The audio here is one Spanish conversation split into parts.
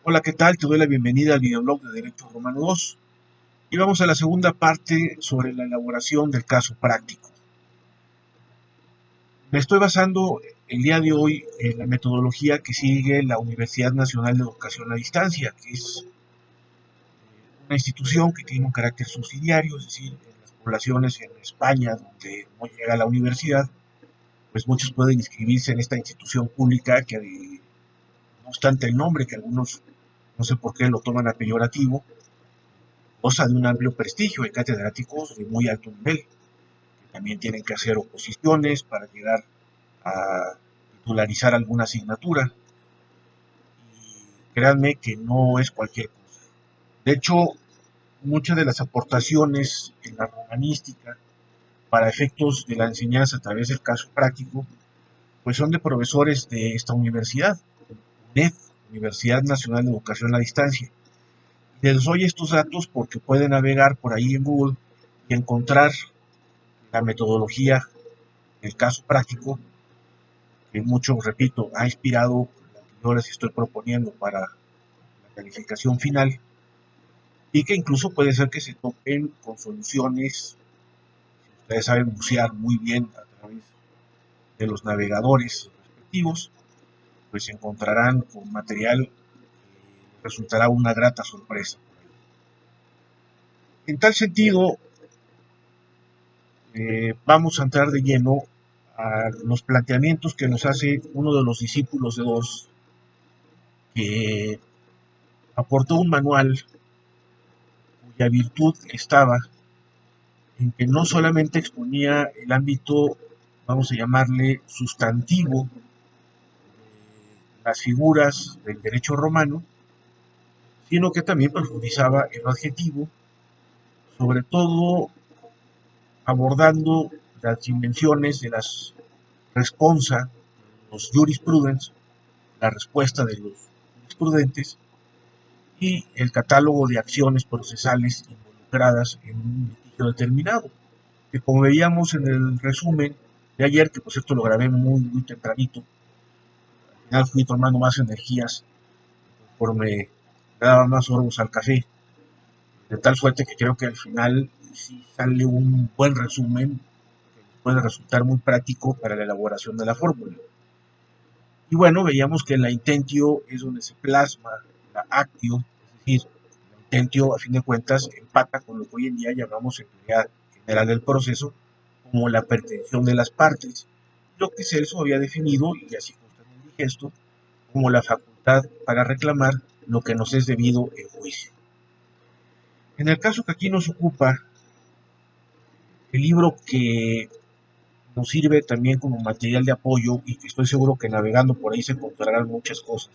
Hola, ¿qué tal? Te doy la bienvenida al videoblog de Derecho Romano 2 y vamos a la segunda parte sobre la elaboración del caso práctico. Me estoy basando el día de hoy en la metodología que sigue la Universidad Nacional de Educación a Distancia, que es una institución que tiene un carácter subsidiario, es decir, en las poblaciones en España donde no llega la universidad, pues muchos pueden inscribirse en esta institución pública que, no obstante el nombre, que algunos no sé por qué lo toman a peyorativo, goza de un amplio prestigio de catedráticos de muy alto nivel, que también tienen que hacer oposiciones para llegar a titularizar alguna asignatura. Y créanme que no es cualquier cosa. De hecho, muchas de las aportaciones en la romanística para efectos de la enseñanza a través del caso práctico, pues son de profesores de esta universidad, UNED, Universidad Nacional de Educación a Distancia. Les doy estos datos porque pueden navegar por ahí en Google y encontrar la metodología del caso práctico, que mucho, repito, ha inspirado las que yo les estoy proponiendo para la calificación final, y que incluso puede ser que se topen con soluciones, si ustedes saben bucear muy bien a través de los navegadores respectivos, pues se encontrarán con material que resultará una grata sorpresa. En tal sentido, vamos a entrar de lleno a los planteamientos que nos hace uno de los discípulos de Dors, que aportó un manual cuya virtud estaba en que no solamente exponía el ámbito, vamos a llamarle, sustantivo de las figuras del derecho romano, sino que también profundizaba en lo adjetivo, sobre todo abordando las dimensiones de las responsa, los jurisprudence, la respuesta de los jurisprudentes, y el catálogo de acciones procesales involucradas en un litigio determinado, que como veíamos en el resumen de ayer, que por cierto lo grabé muy tempranito, al final fui tomando más energías conforme le daba más sorbos al café, de tal suerte que creo que al final sí sale un buen resumen que puede resultar muy práctico para la elaboración de la fórmula. Y bueno, veíamos que la intentio es donde se plasma la actio, es decir, la intentio a fin de cuentas empata con lo que hoy en día llamamos en teoría general del proceso como la pretensión de las partes, lo que Celso había definido, y así consta en el digesto, como la facultad para reclamar lo que nos es debido en juicio. En el caso que aquí nos ocupa, el libro que nos sirve también como material de apoyo y que estoy seguro que navegando por ahí se encontrarán muchas cosas,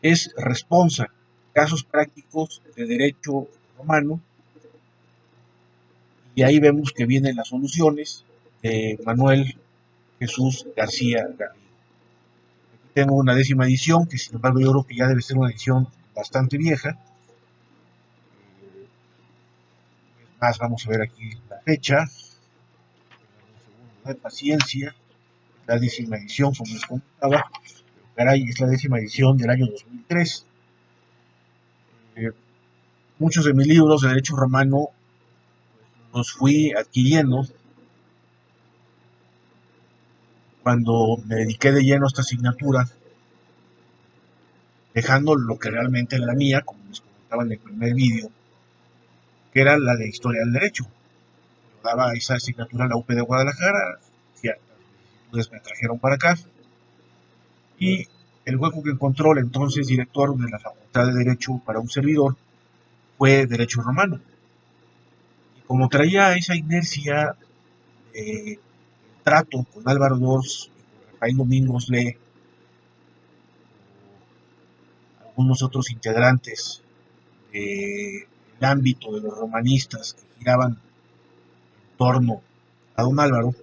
es Responsa, casos prácticos de derecho romano, y ahí vemos que vienen las soluciones de Manuel Jesús García Garrido. Aquí tengo una 10ª edición, que sin embargo yo creo que ya debe ser una edición bastante vieja. Es más, vamos a ver aquí la fecha, un segundo de paciencia, la 10ª edición, como les comentaba, caray, es la 10ª edición del año 2003. Eh, Muchos de mis libros de derecho romano los fui adquiriendo cuando me dediqué de lleno a esta asignatura, dejando lo que realmente era la mía, como les comentaba en el primer vídeo, que era la de Historia del Derecho. Yo daba esa asignatura en la UP de Guadalajara, ciertas vicisitudes me trajeron para acá, y el hueco que encontró el entonces director de la Facultad de Derecho para un servidor fue Derecho Romano. Y como traía esa inercia de trato con Álvaro Dors y con Rafael Domingos Lee, algunos otros integrantes del ámbito de los romanistas que giraban en torno a don Álvaro,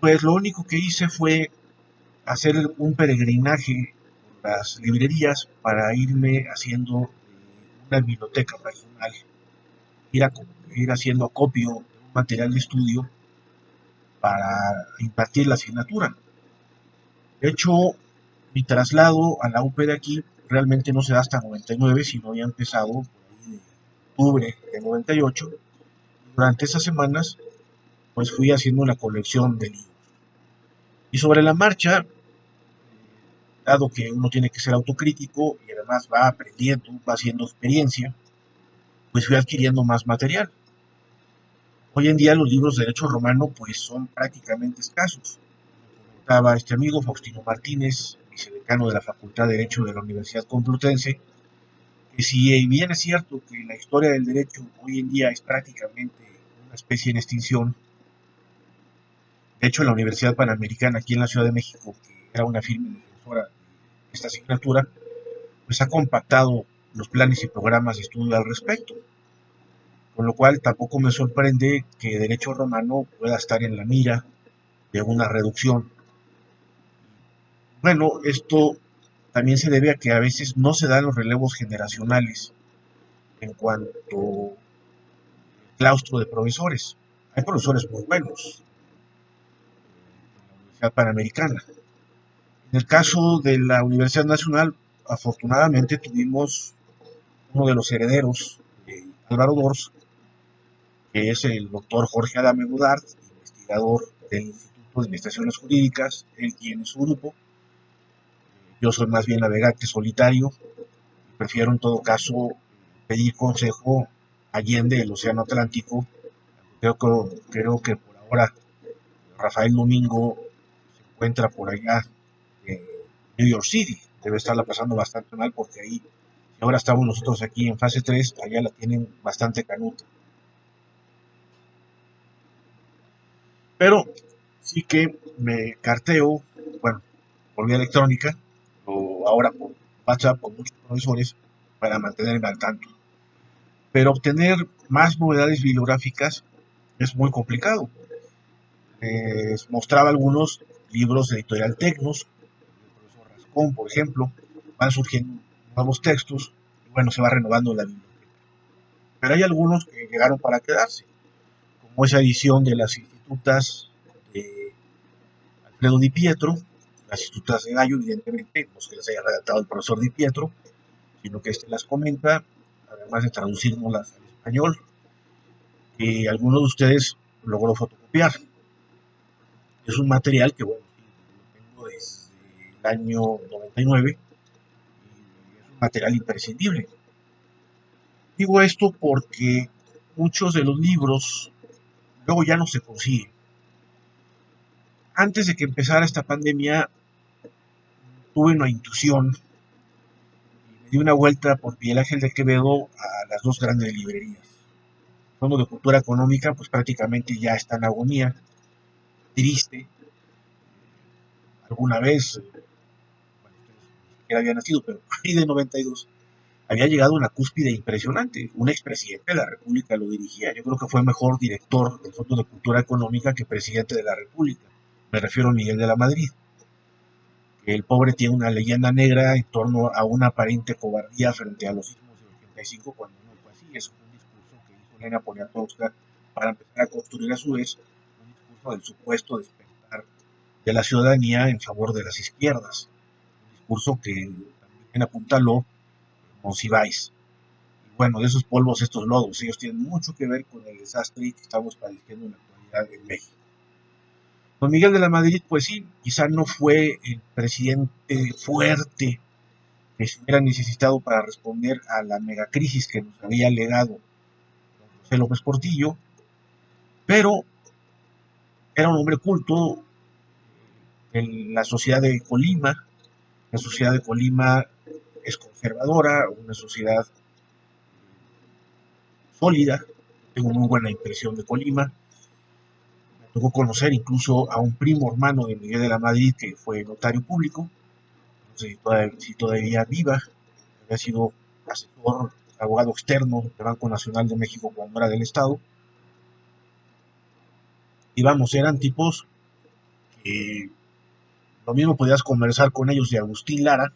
pues lo único que hice fue hacer un peregrinaje por las librerías para irme haciendo una biblioteca personal, ir, a, ir haciendo acopio de un material de estudio para impartir la asignatura. De hecho, Mi traslado a la UP de aquí realmente no se da hasta 99, sino ya empezado por ahí de octubre de 98. Durante esas semanas, pues fui haciendo una colección de libros. Y sobre la marcha, dado que uno tiene que ser autocrítico y además va aprendiendo, va haciendo experiencia, pues fui adquiriendo más material. Hoy en día los libros de derecho romano pues son prácticamente escasos. Estaba este amigo Faustino Martínez, vicedecano de la Facultad de Derecho de la Universidad Complutense, que si bien es cierto que la historia del derecho hoy en día es prácticamente una especie en extinción, de hecho la Universidad Panamericana aquí en la Ciudad de México, que era una firme defensora de esta asignatura, pues ha compactado los planes y programas de estudio al respecto, con lo cual tampoco me sorprende que derecho romano pueda estar en la mira de una reducción. Bueno, esto también se debe a que a veces no se dan los relevos generacionales en cuanto al claustro de profesores. Hay profesores muy buenos en la Universidad Panamericana. En el caso de la Universidad Nacional, afortunadamente tuvimos uno de los herederos de Álvaro Dors, que es el doctor Jorge Adame Godard, investigador del Instituto de Investigaciones Jurídicas. Él tiene su grupo. Yo soy más bien navegante solitario. Prefiero en todo caso pedir consejo allende el Océano Atlántico. Creo que por ahora Rafael Domingo se encuentra por allá en New York City. Debe estarla pasando bastante mal porque ahí, si ahora estamos nosotros aquí en fase 3, allá la tienen bastante canuta. Pero sí que me carteo, bueno, por vía electrónica o ahora por WhatsApp con muchos profesores para mantenerme al tanto. Pero obtener más novedades bibliográficas es muy complicado. Mostraba algunos libros de Editorial Tecnos, el profesor Rascón, por ejemplo, van surgiendo nuevos textos y bueno, se va renovando la biblioteca. Pero hay algunos que llegaron para quedarse, como esa edición de las institutas de Alfredo Di Pietro, las institutas de Gallo, evidentemente, no es que las haya redactado el profesor Di Pietro, sino que las comenta, además de traducirlas al español, que alguno de ustedes logró fotocopiar. Es un material que, bueno, lo tengo desde el año 99 y es un material imprescindible. Digo esto porque muchos de los libros luego ya no se consiguen. Antes de que empezara esta pandemia, tuve una intuición y me di una vuelta por Miguel Ángel de Quevedo a las dos grandes librerías. El Fondo de Cultura Económica, pues prácticamente ya está en agonía, triste. Alguna vez, bueno, ustedes ni siquiera habían nacido, pero ahí de 92 había llegado a una cúspide impresionante. Un expresidente de la República lo dirigía. Yo creo que fue mejor director del Fondo de Cultura Económica que presidente de la República. Me refiero a Miguel de la Madrid. Que el pobre tiene una leyenda negra en torno a una aparente cobardía frente a los sismos del 85, cuando no fue así. Es un discurso que hizo Elena Poniatowska para empezar a construir a su vez un discurso del supuesto despertar de la ciudadanía en favor de las izquierdas. Un discurso que también apuntaló Monsiváis. Y bueno, de esos polvos, estos lodos, ellos tienen mucho que ver con el desastre que estamos padeciendo en la actualidad en México. Don Miguel de la Madrid, pues sí, quizá no fue el presidente fuerte que se hubiera necesitado para responder a la megacrisis que nos había legado don José López Portillo, pero era un hombre culto en la sociedad de Colima. La sociedad de Colima es conservadora, una sociedad sólida. Tengo muy buena impresión de Colima. Me tocó conocer incluso a un primo hermano de Miguel de la Madrid que fue notario público, no sé si todavía viva, había sido asesor, abogado externo del Banco Nacional de México cuando era del Estado. Y vamos, eran tipos que lo mismo podías conversar con ellos de Agustín Lara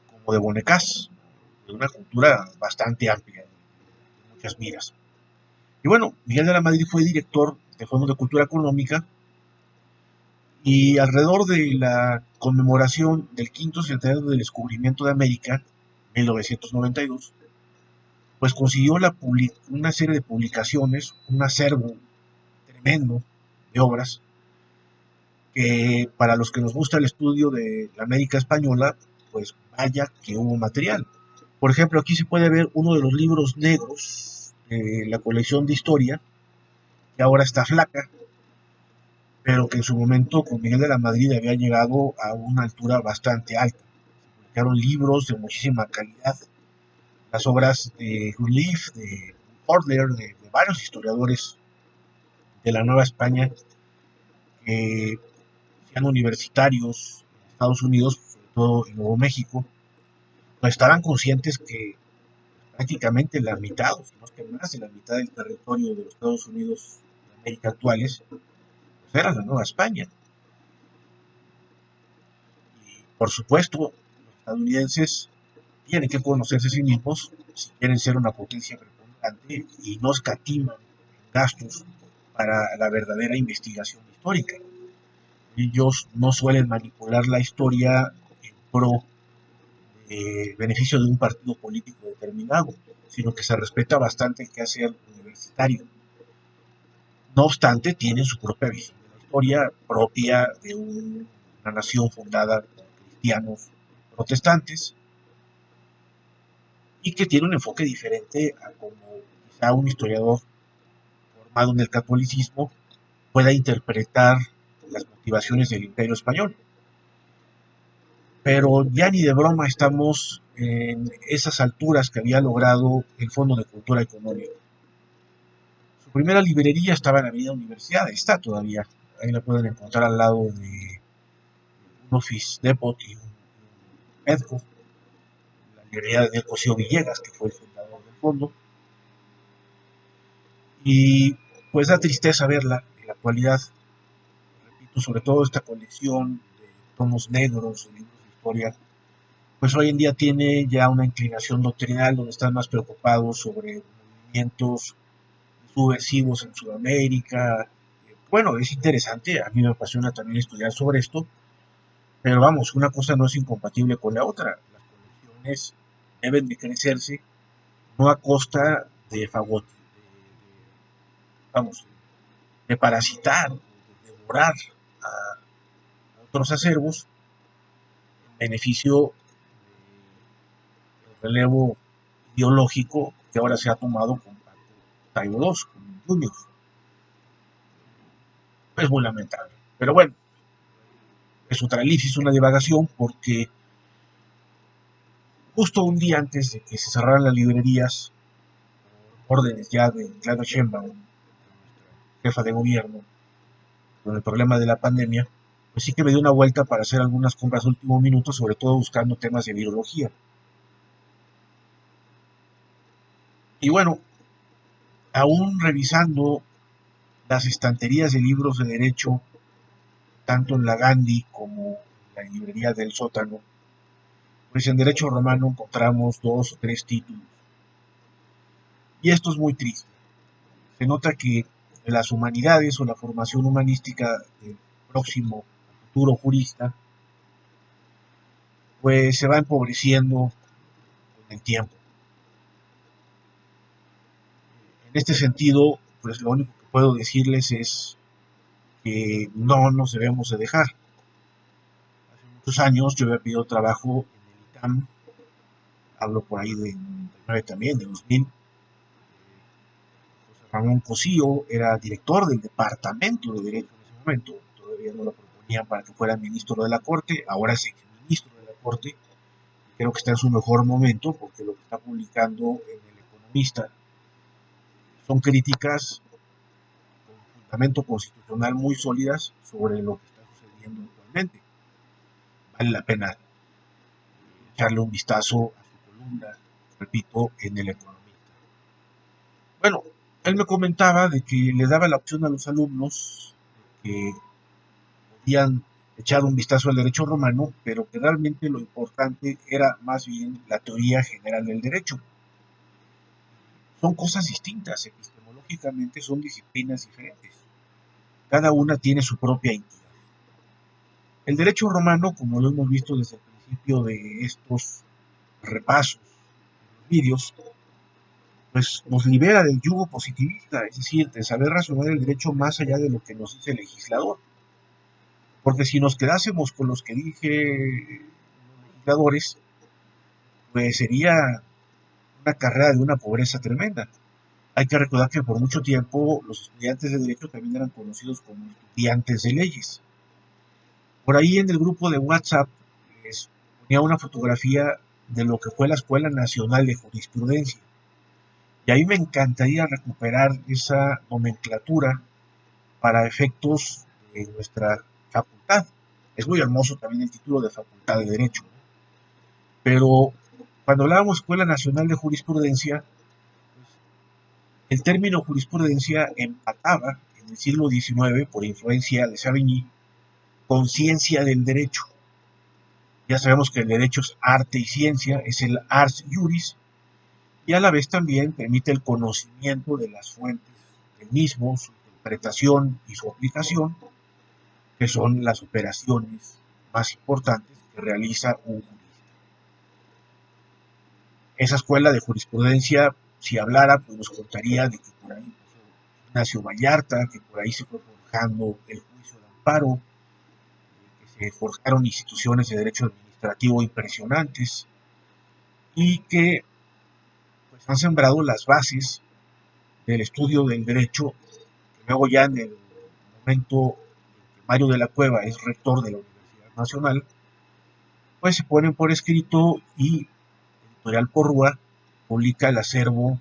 como de Bonecás, de una cultura bastante amplia, de muchas miras. Y bueno, Miguel de la Madrid fue director del Fondo de Cultura Económica Y alrededor de la conmemoración del quinto centenario del descubrimiento de América, 1992, pues consiguió una serie de publicaciones, un acervo tremendo de obras que para los que nos gusta el estudio de la América Española, pues vaya que hubo material. Por ejemplo, aquí se puede ver uno de los libros negros de la colección de historia, que ahora está flaca, pero que en su momento con Miguel de la Madrid había llegado a una altura bastante alta. Se publicaron libros de muchísima calidad, las obras de Rousseff, de Order, de varios historiadores de la Nueva España, que sean universitarios en Estados Unidos, sobre todo en Nuevo México, pues estaban conscientes que prácticamente la mitad, o si no es que más de la mitad del territorio de los Estados Unidos de América actuales, pues era la Nueva España. Y por supuesto, los estadounidenses tienen que conocerse a sí mismos si quieren ser una potencia preponderante y no escatiman gastos para la verdadera investigación histórica. Ellos no suelen manipular la historia en pro beneficio de un partido político determinado, sino que se respeta bastante el quehacer universitario. No obstante, tienen su propia visión de la historia propia de una nación fundada por cristianos protestantes y que tiene un enfoque diferente a como quizá un historiador formado en el catolicismo pueda interpretar las motivaciones del imperio español. Pero ya ni de broma estamos en esas alturas que había logrado el Fondo de Cultura Económica. Su primera librería estaba en la Avenida Universidad, está todavía, ahí la pueden encontrar al lado de un Office Depot y un Medco, la librería de Cosío Villegas, que fue el fundador del fondo. Y pues da tristeza verla en la actualidad, repito, sobre todo esta colección de tomos negros, de libros de historia, pues hoy en día tiene ya una inclinación doctrinal donde están más preocupados sobre movimientos subversivos en Sudamérica. Bueno, es interesante, a mí me apasiona también estudiar sobre esto, pero vamos, una cosa no es incompatible con la otra. Las colecciones deben de crecerse no a costa de vamos, de parasitar, de devorar a otros acervos en beneficio del relevo ideológico que ahora se ha tomado con Taibo II, con Junior. Es muy lamentable. Pero bueno, es otra elipsis, una divagación, porque justo un día antes de que se cerraran las librerías, por órdenes ya de Claudia Sheinbaum, jefa de gobierno, con el problema de la pandemia, pues sí que me dio una vuelta para hacer algunas compras de último minuto, sobre todo buscando temas de virología. Y bueno, aún revisando las estanterías de libros de derecho, tanto en la Gandhi como en la librería del sótano, pues en derecho romano encontramos dos o tres títulos. Y esto es muy triste. Se nota que las humanidades o la formación humanística del próximo futuro jurista, pues se va empobreciendo con el tiempo. En este sentido, pues lo único que puedo decirles es que no nos debemos de dejar. Hace muchos años yo había pedido trabajo en el ITAM, hablo por ahí de 99 también, de 2000. José Ramón Cosío era director del Departamento de Derecho en ese momento, todavía no lo proponían para que fuera ministro de la Corte, ahora es exministro de la Corte, y creo que está en su mejor momento porque lo que está publicando en El Economista son críticas con fundamento constitucional muy sólidas sobre lo que está sucediendo actualmente. Vale la pena echarle un vistazo a su columna, repito, en El Economista. Bueno, él me comentaba de que le daba la opción a los alumnos que podían echar un vistazo al derecho romano, pero que realmente lo importante era más bien la teoría general del derecho. Son cosas distintas, epistemológicamente son disciplinas diferentes. Cada una tiene su propia entidad. El derecho romano, como lo hemos visto desde el principio de estos repasos, los vídeos, pues nos libera del yugo positivista, es decir, de saber razonar el derecho más allá de lo que nos dice el legislador. Porque si nos quedásemos con los que dije los legisladores, pues sería una carrera de una pobreza tremenda. Hay que recordar que por mucho tiempo los estudiantes de derecho también eran conocidos como estudiantes de leyes. Por ahí en el grupo de WhatsApp les ponía una fotografía de lo que fue la Escuela Nacional de Jurisprudencia. Y ahí me encantaría recuperar esa nomenclatura para efectos de nuestra facultad. Es muy hermoso también el título de Facultad de Derecho, ¿no? Pero cuando hablábamos Escuela Nacional de Jurisprudencia, el término jurisprudencia empataba en el siglo XIX, por influencia de Savigny, con ciencia del derecho. Ya sabemos que el derecho es arte y ciencia, es el ars juris, y a la vez también permite el conocimiento de las fuentes del mismo, su interpretación y su aplicación, que son las operaciones más importantes que realiza un jurista. Esa escuela de jurisprudencia, si hablara, pues nos contaría de que por ahí pasó Ignacio Vallarta, que por ahí se fue forjando el juicio de amparo, que se forjaron instituciones de derecho administrativo impresionantes y que pues, han sembrado las bases del estudio del derecho, que luego ya en el momento en que Mario de la Cueva es rector de la Universidad Nacional, pues se ponen por escrito y Editorial Porrúa publica el acervo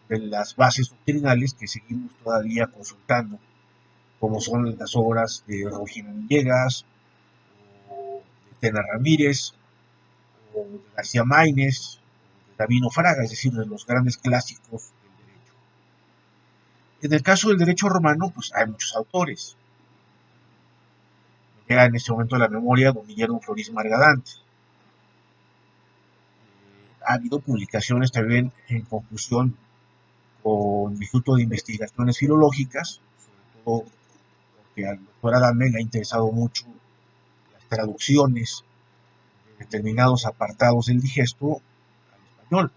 de las bases doctrinales que seguimos todavía consultando, como son las obras de Rogino Villegas, o de Tena Ramírez, o de García Maínez, o de Davino Fraga, es decir, de los grandes clásicos del derecho. En el caso del derecho romano, pues hay muchos autores. Me llega en este momento a la memoria don Guillermo Florís Margadante. Ha habido publicaciones también en confusión con el Instituto de Investigaciones Filológicas, sobre todo porque al doctor Adame le ha interesado mucho las traducciones de determinados apartados del digesto al español.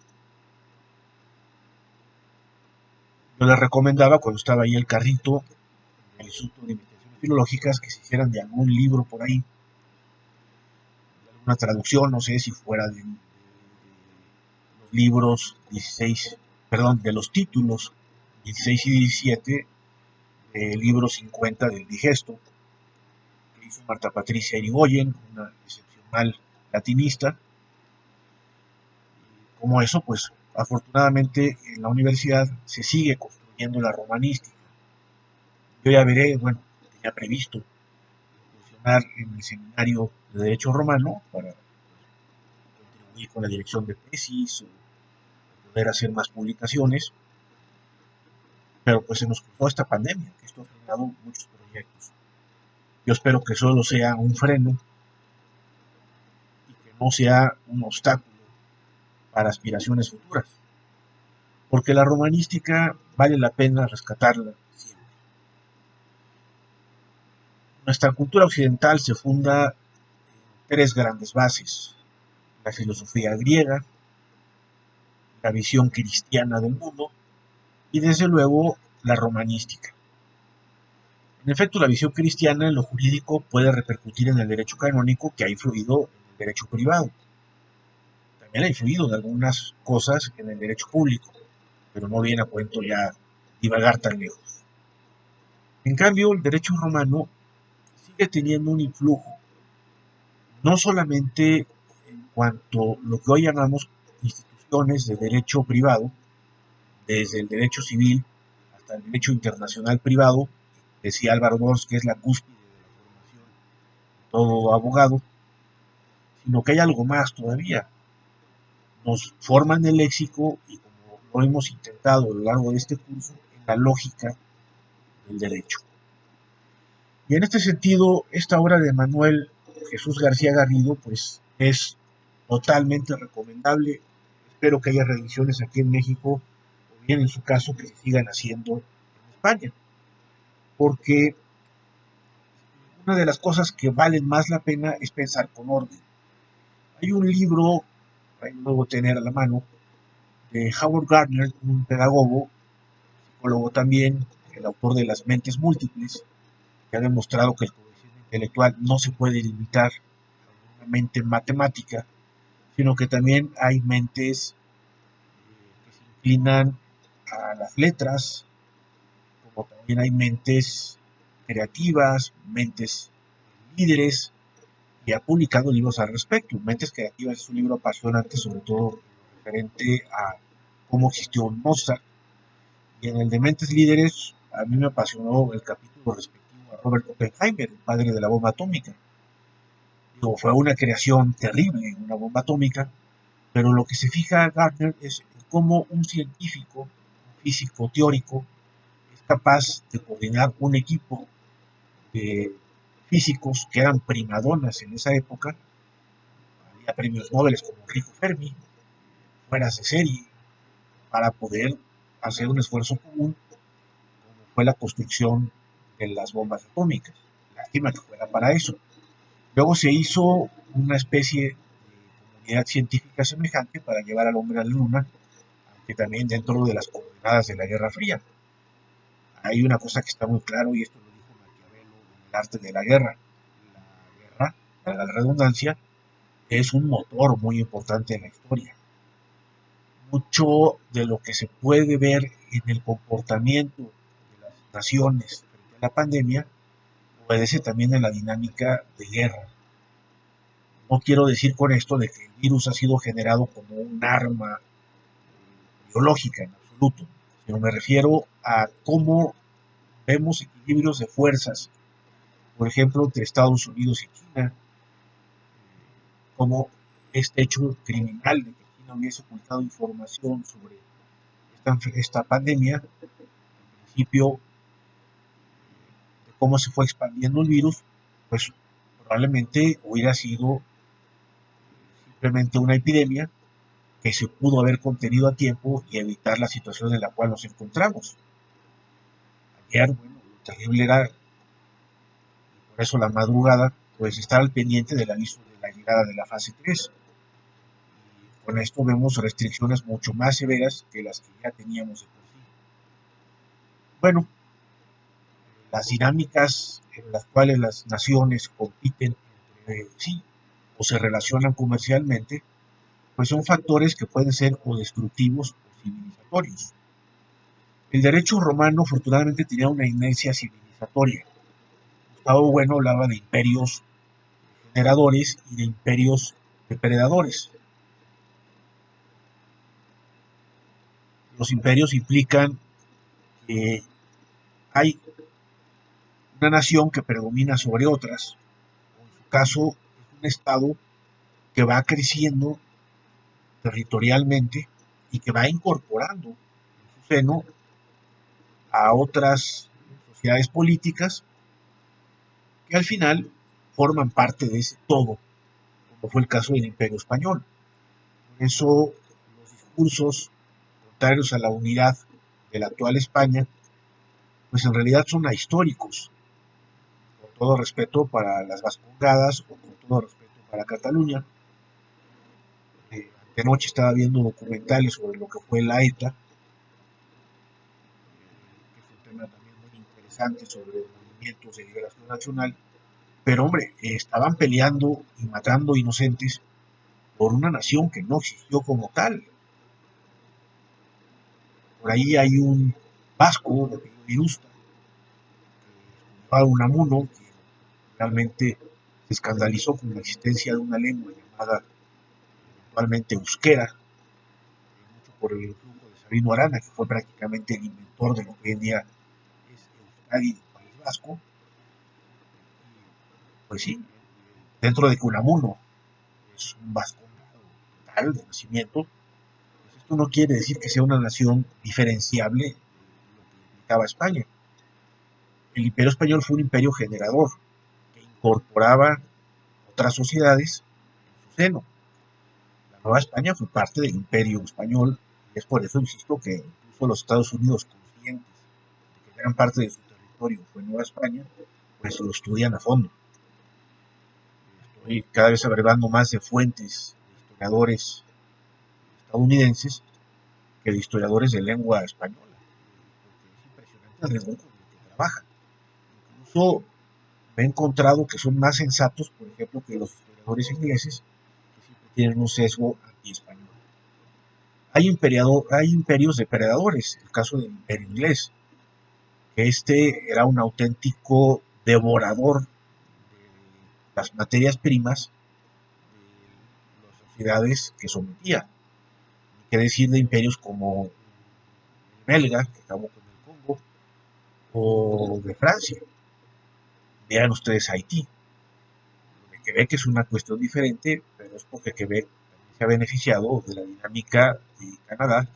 Yo les recomendaba cuando estaba ahí el carrito del Instituto de Investigaciones Filológicas que se hicieran de algún libro por ahí, de alguna traducción, no sé si fuera de los libros 16, perdón, de los títulos 16 y 17 del libro 50 del digesto, que hizo Marta Patricia Irigoyen, una excepcional latinista. Como eso, pues afortunadamente en la universidad se sigue construyendo la romanística. Yo ya veré, bueno, tenía previsto incursionar en el seminario de Derecho Romano para contribuir con la dirección de tesis o poder hacer más publicaciones, pero pues se nos cruzó esta pandemia, que esto ha frenado muchos proyectos. Yo espero que solo sea un freno y que no sea un obstáculo para aspiraciones futuras, porque la romanística vale la pena rescatarla siempre. Nuestra cultura occidental se funda en tres grandes bases: la filosofía griega, la visión cristiana del mundo y desde luego la romanística. En efecto, la visión cristiana en lo jurídico puede repercutir en el derecho canónico, que ha influido en el derecho privado. También ha influido en algunas cosas en el derecho público, pero no viene a cuento ya divagar tan lejos. En cambio, el derecho romano sigue teniendo un influjo, no solamente en cuanto a lo que hoy llamamos instituciones de derecho privado, desde el derecho civil hasta el derecho internacional privado, decía Álvaro Dors que es la cúspide de la formación de todo abogado, sino que hay algo más todavía. Nos forman el léxico y como lo hemos intentado a lo largo de este curso, en la lógica del derecho. Y en este sentido, esta obra de Manuel Jesús García Garrido, pues es totalmente recomendable. Espero que haya reediciones aquí en México, o bien en su caso que se sigan haciendo en España, porque una de las cosas que valen más la pena es pensar con orden. Hay un libro, ahí lo debo tener a la mano, de Howard Gardner, un pedagogo, psicólogo también, el autor de Las mentes múltiples, que ha demostrado que el coeficiente intelectual no se puede limitar a una mente matemática, sino que también hay mentes que se inclinan a las letras, como también hay mentes creativas, mentes líderes, y ha publicado libros al respecto. Mentes Creativas es un libro apasionante, sobre todo referente a cómo existió Mozart. Y en el de Mentes Líderes, a mí me apasionó el capítulo respectivo a Robert Oppenheimer, el padre de la bomba atómica. Digo, fue una creación terrible, una bomba atómica, pero lo que se fija Gardner es cómo un científico, un físico teórico, es capaz de coordinar un equipo de físicos que eran primadonas en esa época. Había premios Nobel como Enrico Fermi, fueras de serie, para poder hacer un esfuerzo común, como fue la construcción de las bombas atómicas. Lástima que fuera para eso. Luego se hizo una especie de comunidad científica semejante para llevar al hombre a la luna, aunque también dentro de las coordenadas de la Guerra Fría. Hay una cosa que está muy claro, y esto lo dijo Maquiavelo en El arte de la guerra. La guerra, para la redundancia, es un motor muy importante en la historia. Mucho de lo que se puede ver en el comportamiento de las naciones frente a la pandemia obedece también a la dinámica de guerra. No quiero decir con esto de que el virus ha sido generado como un arma biológica en absoluto, sino me refiero a cómo vemos equilibrios de fuerzas, por ejemplo, entre Estados Unidos y China, como este hecho criminal de que China hubiese ocultado información sobre esta pandemia, en principio, de cómo se fue expandiendo el virus, pues probablemente hubiera sido simplemente una epidemia que se pudo haber contenido a tiempo y evitar la situación en la cual nos encontramos. Ayer, bueno, lo terrible era, por eso la madrugada, pues estar al pendiente del aviso de la llegada de la fase 3. Y con esto vemos restricciones mucho más severas que las que ya teníamos de por sí. Bueno, las dinámicas en las cuales las naciones compiten entre sí o se relacionan comercialmente, pues son factores que pueden ser o destructivos o civilizatorios. El derecho romano afortunadamente tenía una inercia civilizatoria. Gustavo Bueno hablaba de imperios generadores y de imperios depredadores. Los imperios implican que hay una nación que predomina sobre otras, o en su caso es un estado que va creciendo territorialmente y que va incorporando en su seno a otras sociedades políticas que al final forman parte de ese todo, como fue el caso del Imperio Español. Por eso los discursos contrarios a la unidad de la actual España, pues en realidad son ahistóricos, con todo respeto para las Vascongadas o con todo respeto para Cataluña. De noche estaba viendo documentales sobre lo que fue la ETA, que es un tema también muy interesante sobre movimientos de liberación nacional, pero hombre, estaban peleando y matando inocentes por una nación que no existió como tal. Por ahí hay un vasco de apellido Irusta, que estudiaba Unamuno, que realmente se escandalizó con la existencia de una lengua llamada eventualmente euskera, mucho por el influjo de Sabino Arana, que fue prácticamente el inventor de lo que hoy en día es Euskadi, el País Vasco. Pues sí, dentro de que Unamuno es un vasco total de nacimiento, pues esto no quiere decir que sea una nación diferenciable de lo que implicaba España. El imperio español fue un imperio generador que incorporaba otras sociedades en su seno. La Nueva España fue parte del imperio español y es por eso, insisto, que incluso los Estados Unidos, conscientes de que gran parte de su territorio fue Nueva España, pues lo estudian a fondo. estoy cada vez abrevando más de fuentes de historiadores estadounidenses que de historiadores de lengua española, porque es impresionante el rigor con el que trabajan. Incluso me he encontrado que son más sensatos, por ejemplo, que los historiadores ingleses, que siempre tienen un sesgo anti-español. Hay imperios depredadores, el caso del imperio inglés, que este era un auténtico devorador de las materias primas de las sociedades que sometía. Ni qué decir de imperios como el belga, que acabó con el Congo, o de Francia. Vean ustedes Haití. De Quebec es una cuestión diferente, pero es porque Quebec también se ha beneficiado de la dinámica de Canadá,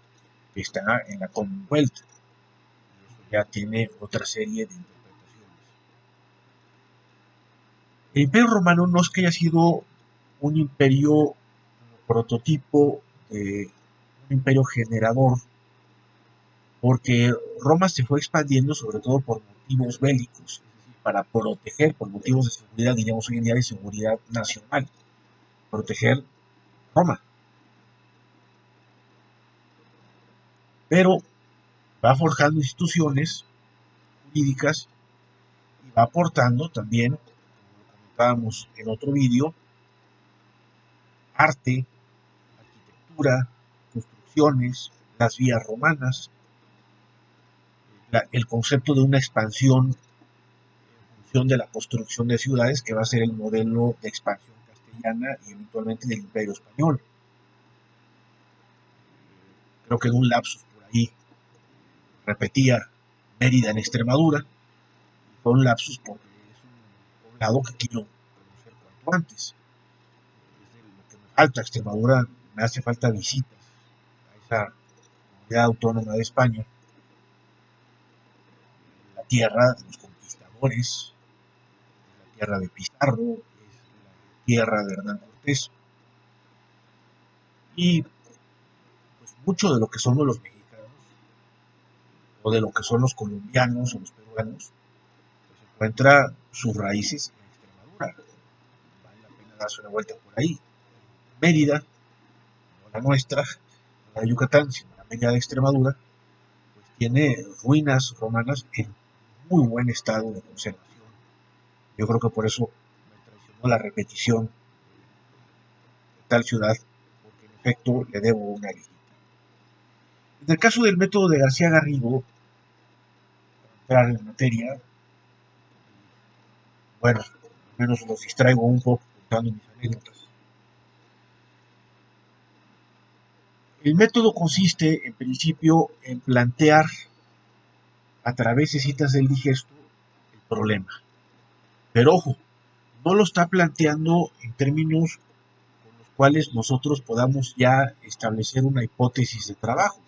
que está en la Commonwealth. Y eso ya tiene otra serie de interpretaciones. El Imperio Romano no es que haya sido un imperio prototipo de un imperio generador, porque Roma se fue expandiendo sobre todo por motivos bélicos, para proteger, por motivos de seguridad, diríamos hoy en día de seguridad nacional, proteger Roma. Pero va forjando instituciones jurídicas y va aportando también, como lo comentábamos en otro vídeo, arte, arquitectura, construcciones, las vías romanas, el concepto de una expansión en función de la construcción de ciudades, que va a ser el modelo de expansión castellana y eventualmente del Imperio Español. Creo que en un lapsus por ahí repetía Mérida en Extremadura, y fue un lapsus porque es un poblado que quiero conocer cuanto antes. Es de lo que me falta Extremadura, me hace falta visitas a esa comunidad autónoma de España, la tierra de los conquistadores, la tierra de Pizarro, es la tierra de Hernán Cortés, y pues mucho de lo que somos los mexicanos, o de lo que son los colombianos o los peruanos, pues encuentra sus raíces en Extremadura. Vale la pena darse una vuelta por ahí. Mérida, no la nuestra, no la de Yucatán, sino la Mérida de Extremadura, pues tiene ruinas romanas en muy buen estado de conservación. Yo creo que por eso me traicionó la repetición de tal ciudad, porque en efecto le debo una visita. En el caso del método de García Garrido, para entrar en materia, bueno, al menos los distraigo un poco contando mis anécdotas. El método consiste, en principio, en plantear a través de citas del digesto el problema. Pero ojo, no lo está planteando en términos con los cuales nosotros podamos ya establecer una hipótesis de trabajo,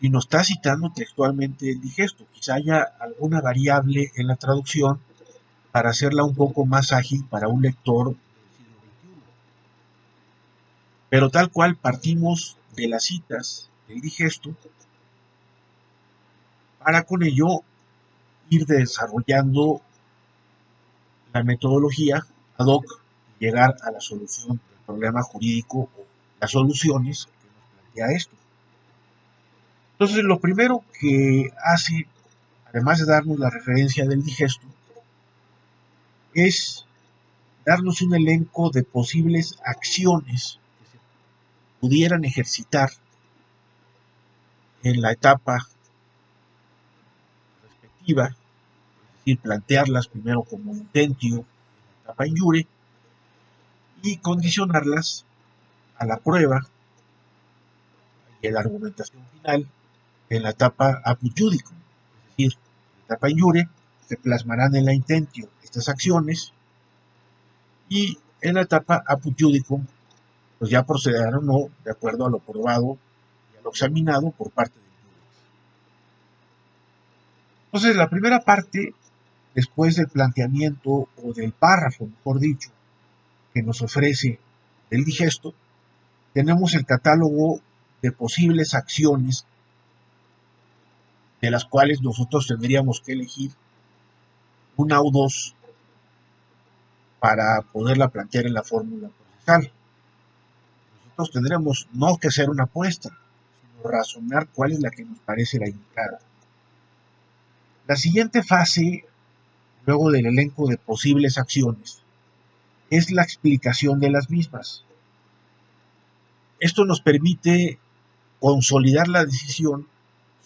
sino está citando textualmente el digesto. Quizá haya alguna variable en la traducción para hacerla un poco más ágil para un lector del siglo XXI. Pero tal cual partimos de las citas del digesto para con ello ir desarrollando la metodología ad hoc y llegar a la solución del problema jurídico o las soluciones que nos plantea esto. Entonces, lo primero que hace, además de darnos la referencia del digesto, es darnos un elenco de posibles acciones que se pudieran ejercitar en la etapa respectiva, es decir, plantearlas primero como intentio en la etapa injure y condicionarlas a la prueba y a la argumentación final en la etapa apud judicum, es decir, en la etapa injure se plasmarán en la intentio estas acciones y en la etapa apud judicum pues ya procederán o no de acuerdo a lo probado y a lo examinado por parte del juez. Entonces, la primera parte, después del planteamiento o del párrafo, mejor dicho, que nos ofrece el digesto, tenemos el catálogo de posibles acciones de las cuales nosotros tendríamos que elegir una o dos para poderla plantear en la fórmula procesal. Nosotros tendremos no que hacer una apuesta, sino razonar cuál es la que nos parece la indicada. La siguiente fase, luego del elenco de posibles acciones, es la explicación de las mismas. Esto nos permite consolidar la decisión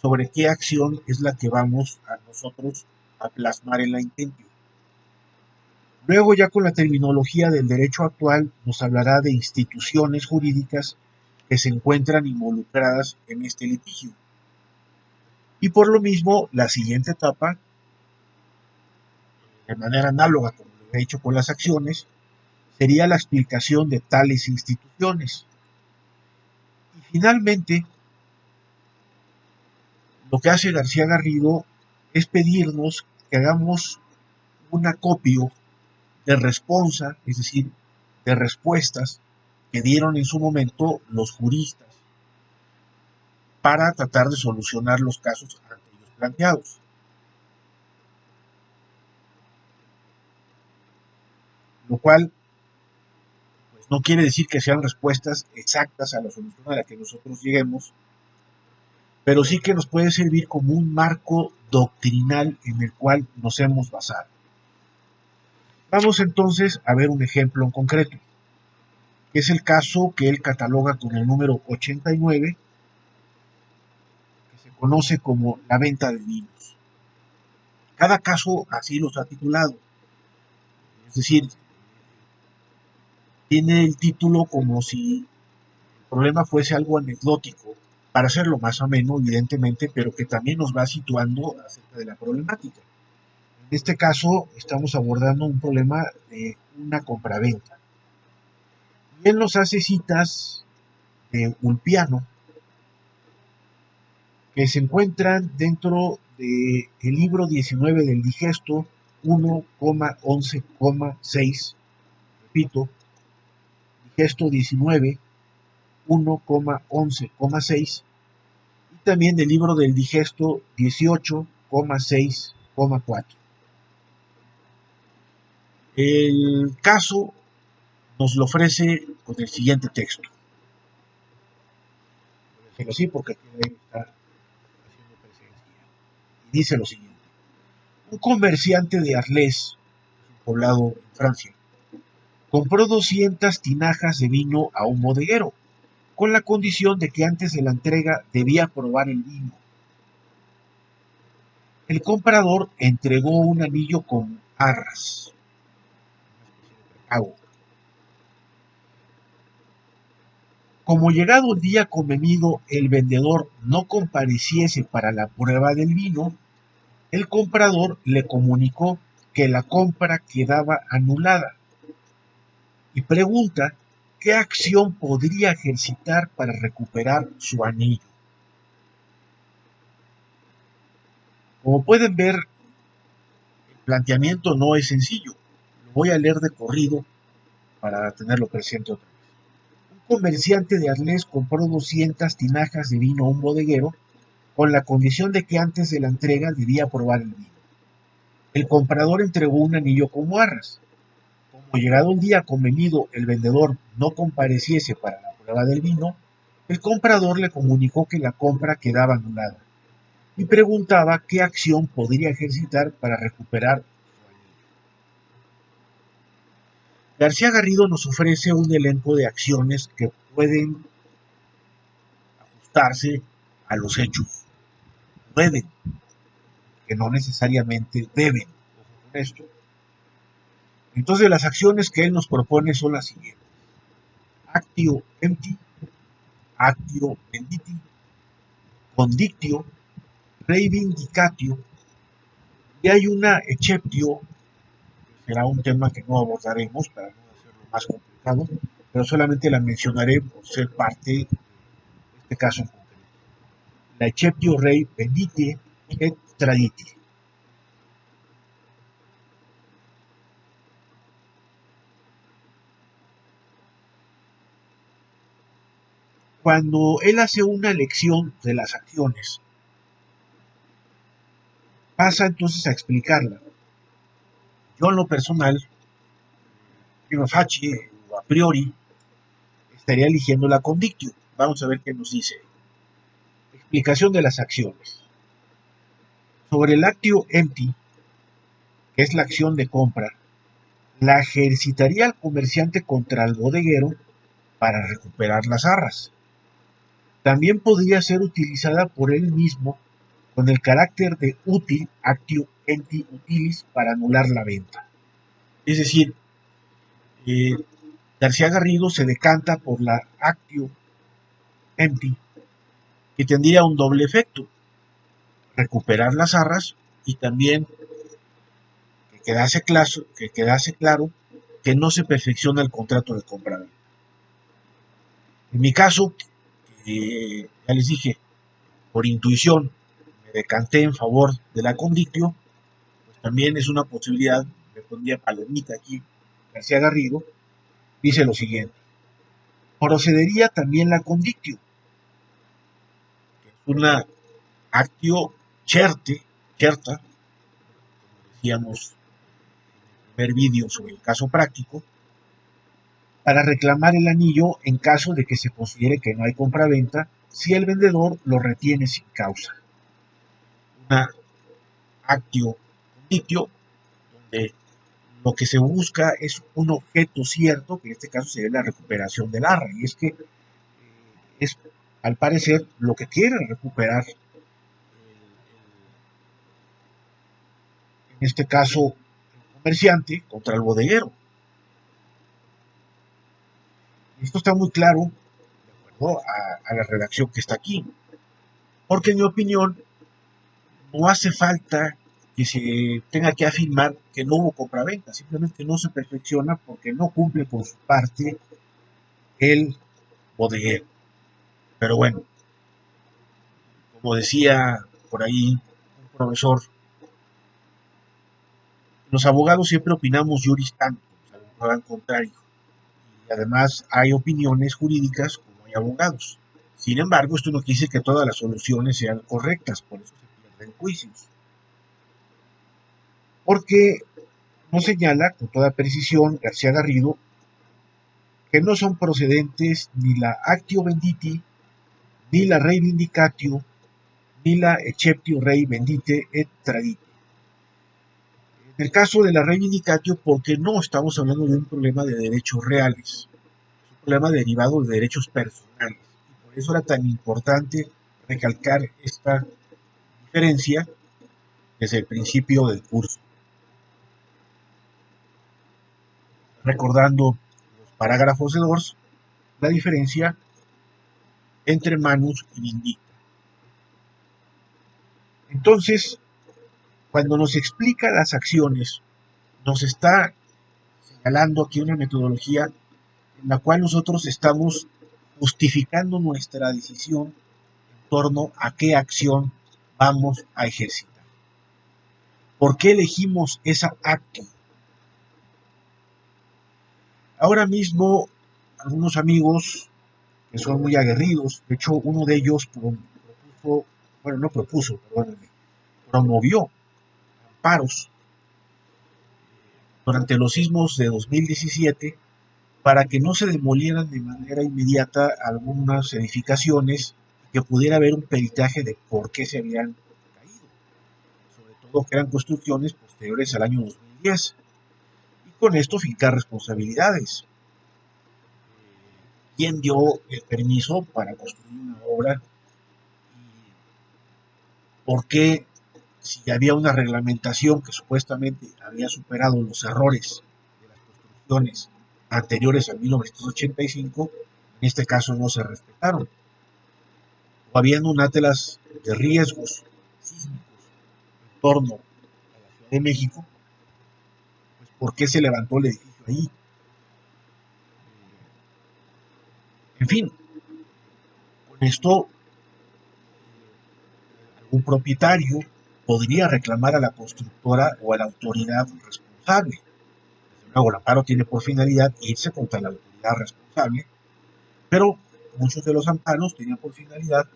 sobre qué acción es la que vamos a nosotros a plasmar en la intentio. Luego, ya con la terminología del derecho actual, nos hablará de instituciones jurídicas que se encuentran involucradas en este litigio. Y por lo mismo, la siguiente etapa, de manera análoga como lo he hecho con las acciones, sería la explicación de tales instituciones. Y finalmente, lo que hace García Garrido es pedirnos que hagamos un acopio de responsa, es decir, de respuestas que dieron en su momento los juristas para tratar de solucionar los casos ante ellos planteados. Lo cual pues, no quiere decir que sean respuestas exactas a la solución a la que nosotros lleguemos, pero sí que nos puede servir como un marco doctrinal en el cual nos hemos basado. Vamos entonces a ver un ejemplo en concreto, que es el caso que él cataloga con el número 89, que se conoce como la venta de vinos. Cada caso así los ha titulado, es decir, tiene el título como si el problema fuese algo anecdótico, para hacerlo más ameno, evidentemente, pero que también nos va situando acerca de la problemática. En este caso, estamos abordando un problema de una compraventa. Y él nos hace citas de Ulpiano, que se encuentran dentro del libro 19 del Digesto 1,11,6, repito, Digesto 19, 1,11,6, y también del libro del Digesto 18,6,4. El caso nos lo ofrece con el siguiente texto. Voy a así porque aquí está haciendo presencia. Y dice lo siguiente. Un comerciante de Arles, un poblado en Francia, compró 200 tinajas de vino a un bodeguero, con la condición de que antes de la entrega debía probar el vino. El comprador entregó un anillo con arras, Como llegado el día convenido el vendedor no compareciese para la prueba del vino, el comprador le comunicó que la compra quedaba anulada y pregunta qué acción podría ejercitar para recuperar su anillo. Como pueden ver, el planteamiento no es sencillo. Lo voy a leer de corrido para tenerlo presente otra vez. Un comerciante de Arles compró 200 tinajas de vino a un bodeguero con la condición de que antes de la entrega debía probar el vino. El comprador entregó un anillo como arras. Como llegado el día convenido el vendedor no compareciese para la prueba del vino, el comprador le comunicó que la compra quedaba anulada y preguntaba qué acción podría ejercitar para recuperar su anillo. García Garrido nos ofrece un elenco de acciones que pueden ajustarse a los hechos. Pueden, que no necesariamente deben. Ojo con esto. Entonces las acciones que él nos propone son las siguientes. Actio empti, actio venditi, condictio, reivindicatio, y hay una exceptio, que será un tema que no abordaremos para no hacerlo más complicado, pero solamente la mencionaré por ser parte de este caso en concreto. La exceptio rei venditi et traditi. Cuando él hace una elección de las acciones, pasa entonces a explicarla. Yo en lo personal prima facie o a priori estaría eligiendo la condictio. Vamos a ver qué nos dice. Explicación de las acciones. Sobre el actio empty, que es la acción de compra, la ejercitaría el comerciante contra el bodeguero para recuperar las arras. También podría ser utilizada por él mismo con el carácter de útil actio empty utilis para anular la venta. Es decir, eh, García Garrido se decanta por la actio empty, que tendría un doble efecto: recuperar las arras y también que quedase claro que no se perfecciona el contrato de compra-venta. En mi caso, ya les dije, por intuición me decanté en favor de la condictio, pues también es una posibilidad. Me pondría palomita aquí García Garrido. Dice lo siguiente: procedería también la condictio, que es una actio certa, como decíamos en el primer vídeo sobre el caso práctico, para reclamar el anillo en caso de que se considere que no hay compraventa si el vendedor lo retiene sin causa. Una actio condictio donde lo que se busca es un objeto cierto, que en este caso sería la recuperación del arra, y es que es al parecer lo que quiere recuperar en este caso el comerciante contra el bodeguero. Esto está muy claro de acuerdo a la redacción que está aquí, porque en mi opinión no hace falta que se tenga que afirmar que no hubo compraventa, simplemente no se perfecciona porque no cumple con su parte el bodeguero. Pero bueno, como decía por ahí un profesor, los abogados siempre opinamos juris tanto, al contrario, y además hay opiniones jurídicas como hay abogados. Sin embargo, esto no quiere decir que todas las soluciones sean correctas, por eso se pierden juicios. Porque nos señala con toda precisión García Garrido que no son procedentes ni la actio venditi, ni la rei vindicatio, ni la exceptio rei vendite et tradite. En el caso de la rei vindicatio, porque no estamos hablando de un problema de derechos reales, es un problema derivado de derechos personales. Y por eso era tan importante recalcar esta diferencia desde el principio del curso, recordando los parágrafos de Dors, la diferencia entre manus y vindicta. Entonces, cuando nos explica las acciones, nos está señalando aquí una metodología en la cual nosotros estamos justificando nuestra decisión en torno a qué acción vamos a ejercitar. ¿Por qué elegimos esa acto? Ahora mismo, algunos amigos que son muy aguerridos, de hecho, uno de ellos promovió amparos durante los sismos de 2017 para que no se demolieran de manera inmediata algunas edificaciones, que pudiera haber un peritaje de por qué se habían caído, sobre todo que eran construcciones posteriores al año 2010, y con esto fincar responsabilidades. ¿Quién dio el permiso para construir una obra? ¿Por qué, si había una reglamentación que supuestamente había superado los errores de las construcciones anteriores a 1985, en este caso no se respetaron? O habiendo un atlas de riesgos sísmicos en torno a la Ciudad de México, pues ¿por qué se levantó el edificio ahí? En fin, con esto un propietario podría reclamar a la constructora o a la autoridad responsable. Desde luego, el amparo tiene por finalidad irse contra la autoridad responsable, pero muchos de los amparos tenían por finalidad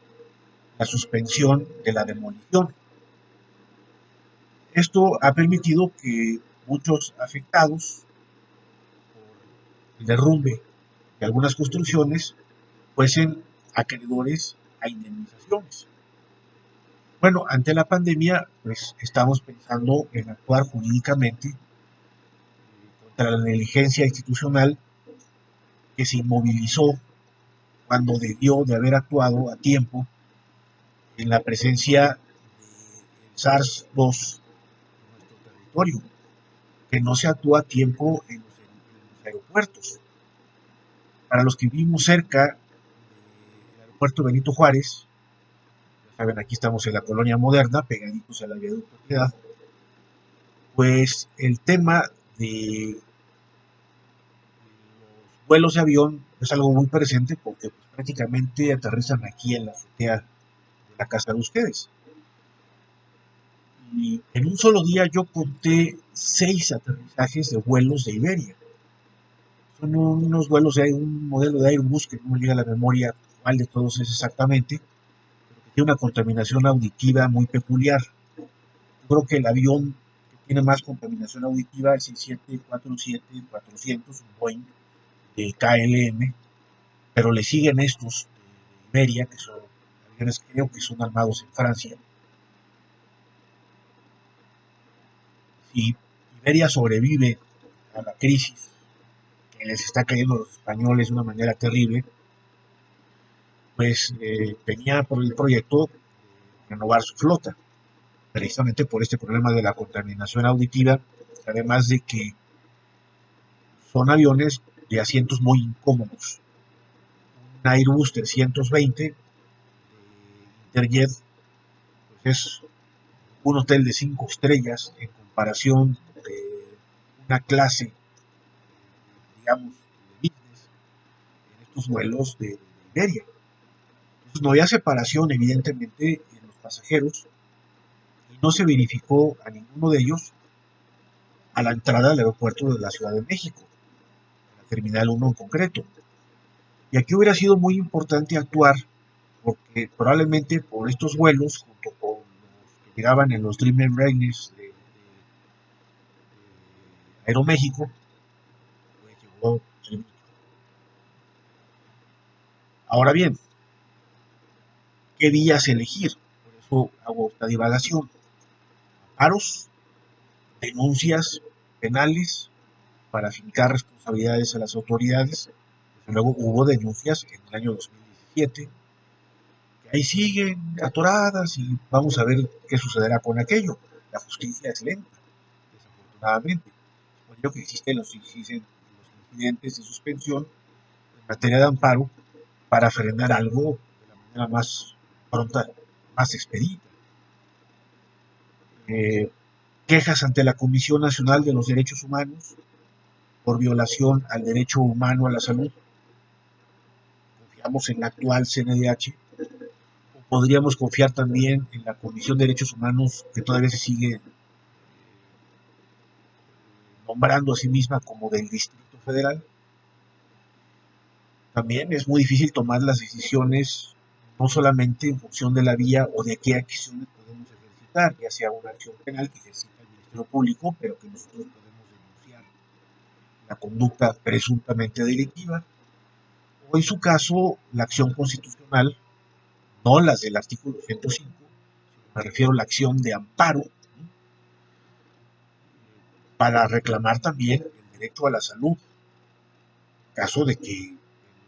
la suspensión de la demolición. Esto ha permitido que muchos afectados el derrumbe de algunas construcciones fuesen acreedores a indemnizaciones. Bueno, ante la pandemia, pues estamos pensando en actuar jurídicamente contra la negligencia institucional que se inmovilizó cuando debió de haber actuado a tiempo en la presencia del SARS-2 en nuestro territorio, que no se actúa a tiempo en los aeropuertos. Para los que vivimos cerca del aeropuerto Benito Juárez, ya saben, aquí estamos en la colonia moderna, pegaditos a la viaducto Piedad, pues el tema de los vuelos de avión es algo muy presente porque pues, prácticamente aterrizan aquí en la azotea de la casa de ustedes. Y en un solo día yo conté 6 aterrizajes de vuelos de Iberia. Son unos vuelos de un modelo de Airbus que no me llega a la memoria cuál de todos es exactamente, pero que tiene una contaminación auditiva muy peculiar. Yo creo que el avión que tiene más contaminación auditiva es el 747-400, un Boeing de KLM, pero le siguen estos de Iberia, que son aviones creo que son armados en Francia. Si Iberia sobrevive a la crisis que les está cayendo a los españoles de una manera terrible, pues tenía por el proyecto renovar su flota, precisamente por este problema de la contaminación auditiva, además de que son aviones de asientos muy incómodos. Un Airbus 320 de Interjet pues es un hotel de 5 estrellas en comparación de una clase, digamos, de business en estos vuelos de Iberia. Entonces no había separación, evidentemente, en los pasajeros y no se verificó a ninguno de ellos a la entrada del aeropuerto de la Ciudad de México, en la Terminal 1 en concreto. Y aquí hubiera sido muy importante actuar porque probablemente por estos vuelos, junto con los que llegaban en los Dreamliners de Aeroméxico, pues llegó el... Ahora bien, ¿qué vías elegir? Por eso hago esta divagación. Paros, denuncias penales para fincar responsabilidades a las autoridades. Desde luego hubo denuncias en el año 2017, que ahí siguen atoradas y vamos a ver qué sucederá con aquello. La justicia es lenta, desafortunadamente. Por ello que existen los incidentes de suspensión en materia de amparo para frenar algo de la manera más pronta, más expedita. Eh, Quejas ante la Comisión Nacional de los Derechos Humanos por violación al derecho humano a la salud. Confiamos en la actual CNDH, o podríamos confiar también en la Comisión de Derechos Humanos que todavía se sigue nombrando a sí misma como del Distrito Federal. También es muy difícil tomar las decisiones no solamente en función de la vía o de qué acciones podemos ejercitar, ya sea una acción penal que ejercita el Ministerio Público, pero que nosotros podemos denunciar la conducta presuntamente delictiva, o en su caso la acción constitucional, no las del artículo 105, me refiero a la acción de amparo, ¿no? Para reclamar también el derecho a la salud, en caso de que el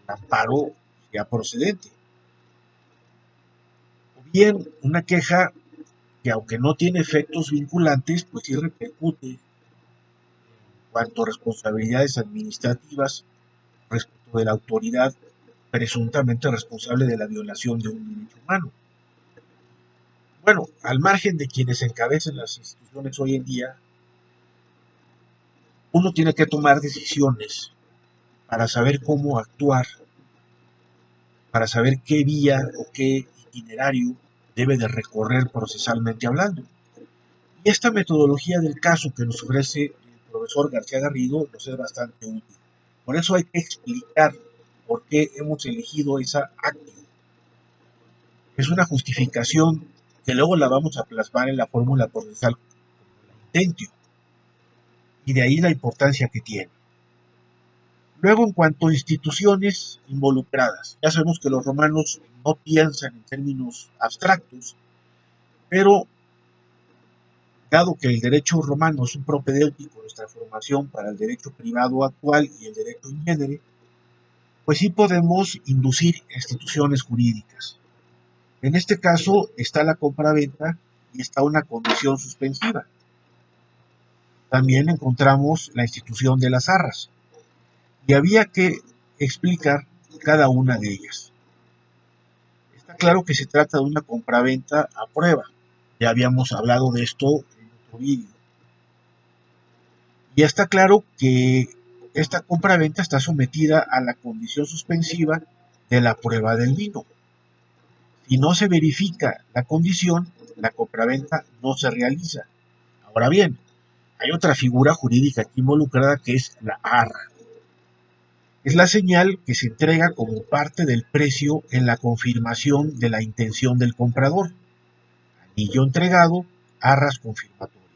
amparo sea procedente. O bien una queja que aunque no tiene efectos vinculantes, pues sí repercute en cuanto a responsabilidades administrativas respecto de la autoridad presuntamente responsable de la violación de un derecho humano. Bueno, al margen de quienes encabezan las instituciones hoy en día, uno tiene que tomar decisiones para saber cómo actuar, para saber qué vía o qué itinerario debe de recorrer procesalmente hablando. Y esta metodología del caso que nos ofrece el profesor García Garrido nos es bastante útil. Por eso hay que explicar por qué hemos elegido esa actio. Es una justificación que luego la vamos a plasmar en la fórmula procesal como la intentio. Y de ahí la importancia que tiene. Luego, en cuanto a instituciones involucradas, ya sabemos que los romanos no piensan en términos abstractos, pero dado que el derecho romano es un propedéutico de nuestra formación para el derecho privado actual y el derecho in genere, pues sí podemos inducir instituciones jurídicas. En este caso está la compraventa y está una condición suspensiva. También encontramos la institución de las arras y había que explicar cada una de ellas. Está claro que se trata de una compraventa a prueba. Ya habíamos hablado de esto en otro vídeo. Y está claro que esta compraventa está sometida a la condición suspensiva de la prueba del vino. Si no se verifica la condición, la compraventa no se realiza. Ahora bien, hay otra figura jurídica aquí involucrada que es la arra. Es la señal que se entrega como parte del precio en la confirmación de la intención del comprador. Anillo entregado, arras confirmatorias.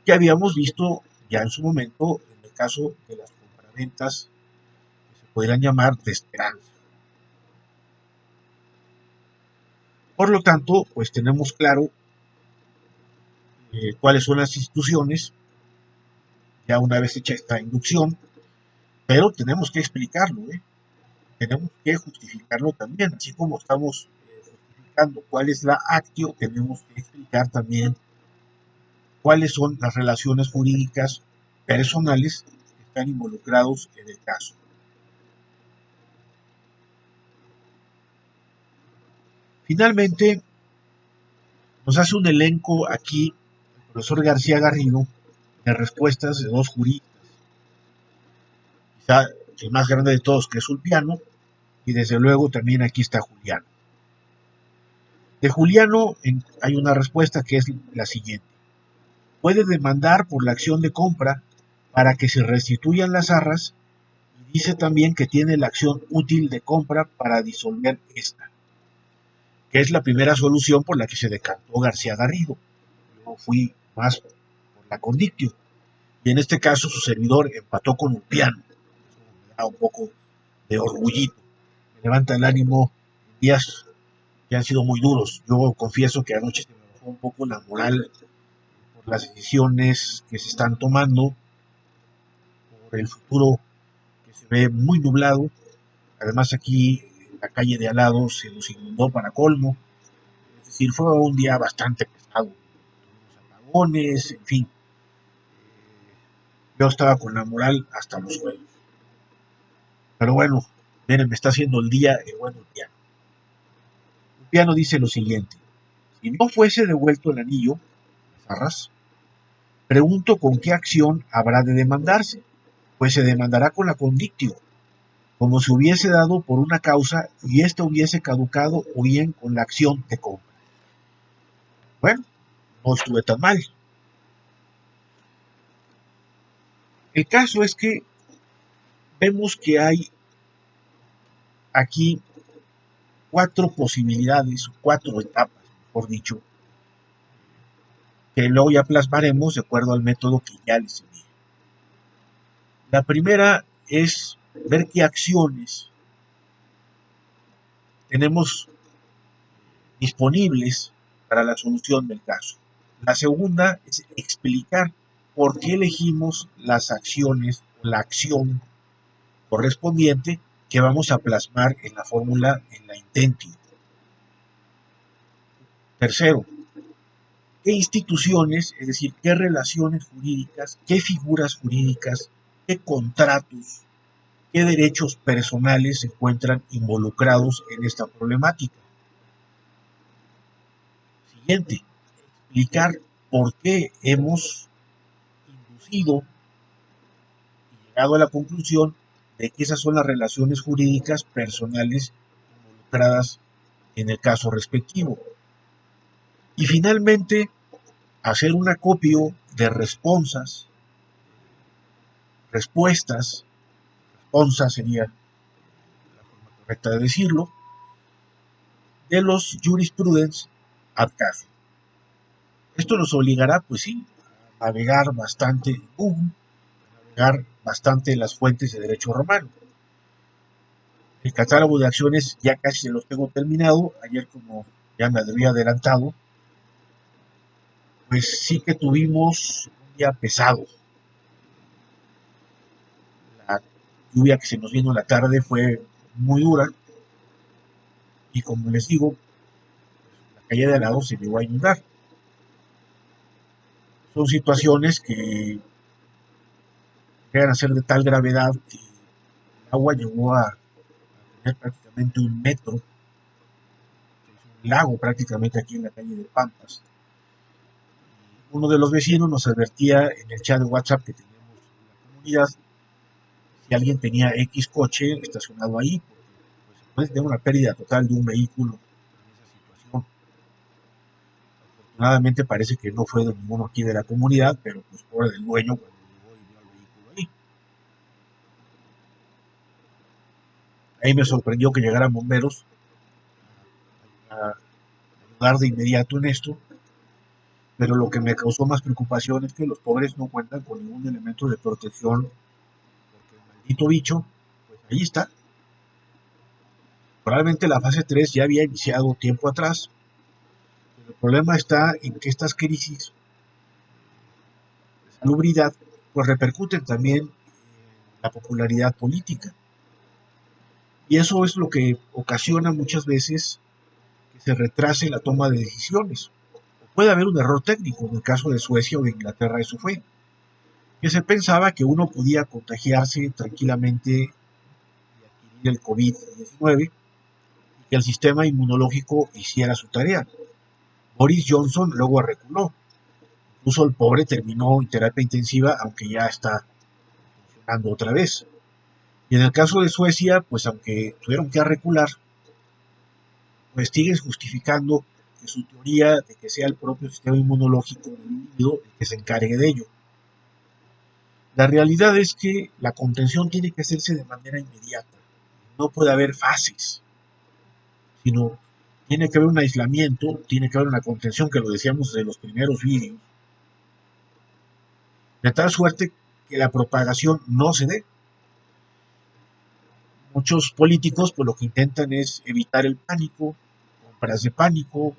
Que habíamos visto ya en su momento en el caso de las compraventas que se podrían llamar de esperanza. Por lo tanto, pues tenemos claro cuáles son las instituciones, ya una vez hecha esta inducción, pero tenemos que explicarlo, tenemos que justificarlo también, así como estamos justificando cuál es la actio, tenemos que explicar también cuáles son las relaciones jurídicas personales que están involucrados en el caso. Finalmente, nos hace un elenco aquí el profesor García Garrido de respuestas de dos juristas, quizá el más grande de todos, que es Ulpiano, y desde luego también aquí está Juliano. De Juliano hay una respuesta que es la siguiente. Puede demandar por la acción de compra para que se restituyan las arras y dice también que tiene la acción útil de compra para disolver esta, que es la primera solución por la que se decantó García Garrido. Yo fui más por la condictio y en este caso su servidor empató con Ulpiano. Eso me da un poco de orgullito, me levanta el ánimo en días que han sido muy duros. Yo confieso que anoche se me bajó un poco la moral por las decisiones que se están tomando, por el futuro que se ve muy nublado. Además aquí en la calle de al lado se nos inundó para colmo. Es decir, fue un día bastante pesado. Tuvimos apagones, en fin. Yo estaba con la moral hasta los suelos. Pero bueno, miren, me está haciendo el día el buen Ulpiano. Ulpiano dice lo siguiente. Si no fuese devuelto el anillo, las arras, pregunto con qué acción habrá de demandarse, pues se demandará con la condictio, como si hubiese dado por una causa y ésta hubiese caducado o bien con la acción de compra. Bueno, no estuve tan mal. El caso es que vemos que hay aquí cuatro posibilidades, cuatro etapas, mejor dicho, que luego ya plasmaremos de acuerdo al método que ya les envié. La primera es ver qué acciones tenemos disponibles para la solución del caso. La segunda es explicar por qué elegimos las acciones o la acción correspondiente que vamos a plasmar en la fórmula en la intentio. Tercero, qué instituciones, es decir, qué relaciones jurídicas, qué figuras jurídicas, qué contratos, qué derechos personales se encuentran involucrados en esta problemática. Siguiente, explicar por qué hemos inducido y llegado a la conclusión de que esas son las relaciones jurídicas personales involucradas en el caso respectivo. Y finalmente, hacer un acopio de respuestas, respuesta sería la forma correcta de decirlo, de los jurisprudence ad casu. Esto nos obligará, pues sí, a navegar bastante en Google, a navegar bastante las fuentes de derecho romano. El catálogo de acciones ya casi se los tengo terminado. Ayer, como ya me había adelantado, pues sí que tuvimos un día pesado. La lluvia que se nos vino en la tarde fue muy dura y, como les digo, la calle de al lado se llegó a inundar. Son situaciones que llegan a ser de tal gravedad que el agua llegó a tener prácticamente un metro, un lago prácticamente aquí en la calle de Pampas. Uno de los vecinos nos advertía en el chat de WhatsApp que tenemos en la comunidad si alguien tenía X coche estacionado ahí, porque pues, se puede tener una pérdida total de un vehículo en esa situación. Afortunadamente parece que no fue de ninguno aquí de la comunidad, pero pues pobre del dueño cuando llegó y vio el vehículo ahí. Ahí me sorprendió que llegaran bomberos a ayudar de inmediato en esto, pero lo que me causó más preocupación es que los pobres no cuentan con ningún elemento de protección, porque el maldito bicho, pues ahí está. Probablemente la fase 3 ya había iniciado tiempo atrás, pero el problema está en que estas crisis de salubridad pues repercuten también en la popularidad política. Y eso es lo que ocasiona muchas veces que se retrase la toma de decisiones. Puede haber un error técnico, en el caso de Suecia o de Inglaterra eso fue, que se pensaba que uno podía contagiarse tranquilamente y adquirir el COVID-19 y que el sistema inmunológico hiciera su tarea. Boris Johnson luego reculó. Incluso el pobre terminó en terapia intensiva, aunque ya está funcionando otra vez. Y en el caso de Suecia, pues aunque tuvieron que recular, pues siguen justificando que su teoría de que sea el propio sistema inmunológico del individuo el que se encargue de ello. La realidad es que la contención tiene que hacerse de manera inmediata. No puede haber fases, sino tiene que haber un aislamiento, tiene que haber una contención, que lo decíamos desde los primeros vídeos, de tal suerte que la propagación no se dé. Muchos políticos pues lo que intentan es evitar el pánico, compras de pánico,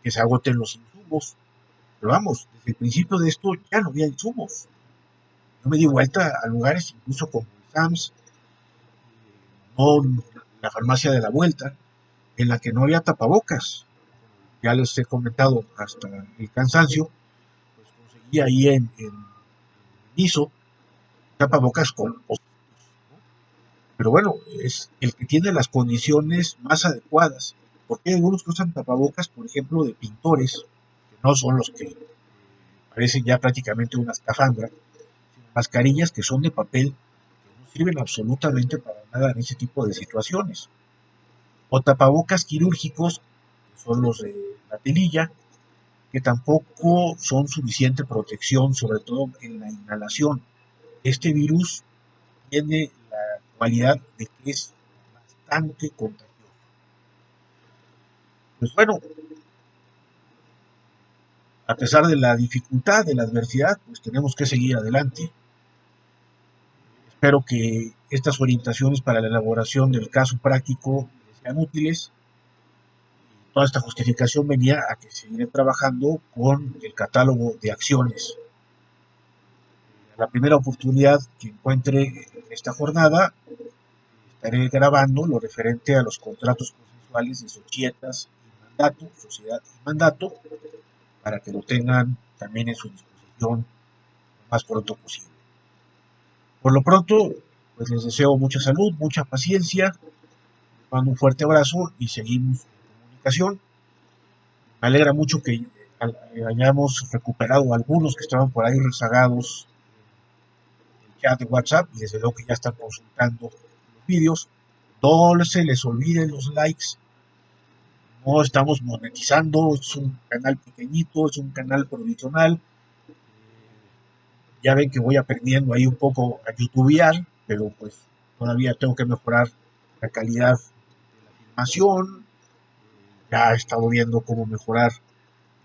que se agoten los insumos. Pero vamos, desde el principio de esto ya no había insumos. Yo me di vuelta a lugares incluso como Sam's, no la farmacia de la vuelta, en la que no había tapabocas. Ya les he comentado hasta el cansancio, pues conseguí ahí en ISO tapabocas con, pero bueno, es el que tiene las condiciones más adecuadas, porque hay algunos que usan tapabocas, por ejemplo, de pintores, que no son los que parecen ya prácticamente una escafandra, sino mascarillas que son de papel, que no sirven absolutamente para nada en ese tipo de situaciones, o tapabocas quirúrgicos, que son los de la telilla, que tampoco son suficiente protección, sobre todo en la inhalación. Este virus tiene la cualidad de que es bastante contagioso. Pues bueno, a pesar de la dificultad, de la adversidad, pues tenemos que seguir adelante. Espero que estas orientaciones para la elaboración del caso práctico sean útiles. Toda esta justificación venía a que seguiré trabajando con el catálogo de acciones. A la primera oportunidad que encuentre esta jornada, estaré grabando lo referente a los contratos consensuales de societas y mandato, sociedad y mandato, para que lo tengan también en su disposición lo más pronto posible. Por lo pronto, pues les deseo mucha salud, mucha paciencia, les mando un fuerte abrazo y seguimos en comunicación. Me alegra mucho que hayamos recuperado algunos que estaban por ahí rezagados en el chat de WhatsApp y desde luego que ya están consultando los vídeos. No se les olviden los likes. No estamos monetizando, es un canal pequeñito, es un canal provisional. Ya ven que voy aprendiendo ahí un poco a youtubear, pero pues todavía tengo que mejorar la calidad de la filmación. Ya he estado viendo cómo mejorar